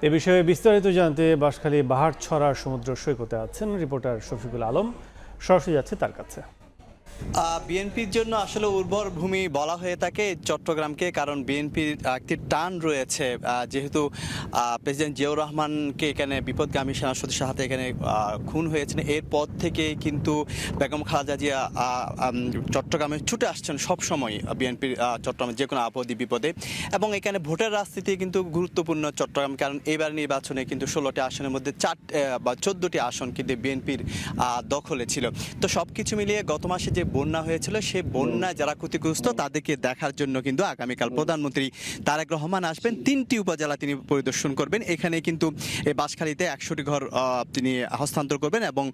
এ বিষয়ে বিস্তারিত জানতে বাঁশখালী বাহারছড়া সমুদ্র সৈকতে আছেন রিপোর্টার শফিকুল আলম। সরাসরি যাচ্ছে তার কাছে। বিএনপির জন্য আসলে উর্বর ভূমি বলা হয়ে থাকে চট্টগ্রামকে, কারণ বিএনপির একটি টান রয়েছে। যেহেতু প্রেসিডেন্ট জিয়াউর রহমানকে এখানে বিপদগামী সেনা সদস্যের হাতে এখানে খুন হয়েছেন, এরপর থেকে কিন্তু বেগম খালেদা জিয়া চট্টগ্রামে ছুটে আসছেন সবসময় বিএনপির চট্টগ্রামের যে কোনো আপদে বিপদে। এবং এখানে ভোটের রাজনীতি কিন্তু গুরুত্বপূর্ণ চট্টগ্রাম, কারণ এবার নির্বাচনে কিন্তু 16টি আসনের মধ্যে 14টি আসন কিন্তু বিএনপির দখলে ছিল। তো সব কিছু মিলিয়ে গত মাসে যে বন্যা হয়েছিল, সেই বন্যায় যারা ক্ষতিগ্রস্ত তাদেরকে দেখার জন্য কিন্তু আগামীকাল প্রধানমন্ত্রী তারেক রহমান আসবেন। 3টি উপজেলা তিনি পরিদর্শন করবেন। এখানে কিন্তু এই বাঁশখালীতে 100টি ঘর তিনি হস্তান্তর করবেন এবং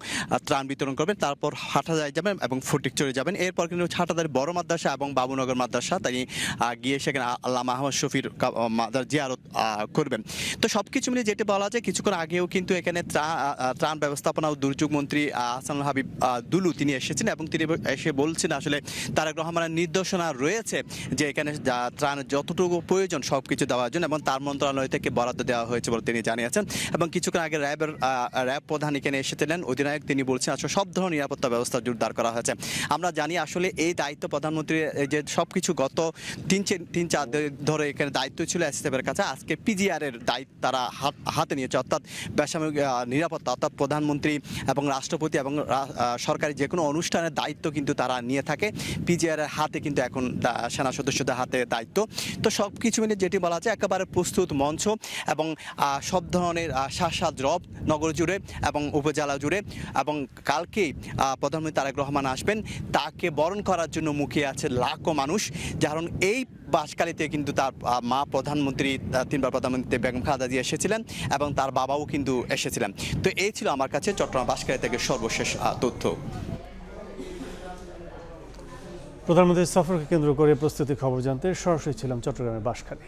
ত্রাণ বিতরণ করবেন। তারপর হাটহাজারী যাবেন এবং ফটিকছড়ি যাবেন। এরপর কিন্তু হাটহাজারী বড় মাদ্রাসা এবং বাবুনগর মাদ্রাসা তিনি গিয়ে সেখানে আল্লামা আহমদ শফির মাদার জিয়ারত করবেন। তো সবকিছু মিলে যেটি বলা যায়, কিছুক্ষণ আগেও কিন্তু এখানে ত্রাণ ব্যবস্থাপনা ও দুর্যোগ মন্ত্রী আহসানুল হাবিব দুলু তিনি এসেছেন এবং তিনি এসে বলছেন আসলে তারেক রহমানের নির্দেশনা রয়েছে যে এখানে ত্রাণের যতটুকু প্রয়োজন সবকিছু দেওয়ার জন্য, এবং তার মন্ত্রণালয় থেকে বরাদ্দ দেওয়া হয়েছে বলে তিনি জানিয়েছেন। এবং কিছুক্ষণ আগে র্যাব প্রধান এখানে এসেছিলেন, অধিনায়ক, তিনি বলছেন আসলে সব ধরনের নিরাপত্তা ব্যবস্থা জোরদার করা হয়েছে। আমরা জানি আসলে এই দায়িত্ব প্রধানমন্ত্রী যে সবকিছু গত 3-4 ধরে এখানে দায়িত্ব ছিল এসএসএফের কাছে, আজকে পিজিআর এর দায়িত্ব তারা হাতে নিয়েছে, অর্থাৎ বেসামরিক নিরাপত্তা, অর্থাৎ প্রধানমন্ত্রী এবং রাষ্ট্রপতি এবং সরকারি যে কোনো অনুষ্ঠানের দায়িত্ব কিন্তু তারা নিয়ে থাকে। পিজিআর এর হাতে কিন্তু এখন সেনা সদস্যদের হাতে দায়িত্ব। তো সব কিছু মিলে যেটি বলা যায় একেবারে প্রস্তুত মঞ্চ, এবং সব ধরনের সাত রব নগর জুড়ে এবং উপজেলা জুড়ে। এবং কালকেই প্রধানমন্ত্রী তারেক রহমান আসবেন, তাকে বরণ করার জন্য মুখিয়ে আছে লাখো মানুষ। কারণ এই বাঁশখালীতে কিন্তু তার মা প্রধানমন্ত্রী, 3বার প্রধানমন্ত্রী বেগম খালেদা জিয়া এসেছিলেন এবং তার বাবাও কিন্তু এসেছিলেন। তো এই ছিল আমার কাছে চট্টগ্রাম বাঁশখালী থেকে সর্বশেষ তথ্য। প্রধানমন্ত্রীর সফরকে কেন্দ্র করে প্রস্তুতি খবর জানতে সরাসরি ছিলাম চট্টগ্রামের বাঁশখালী।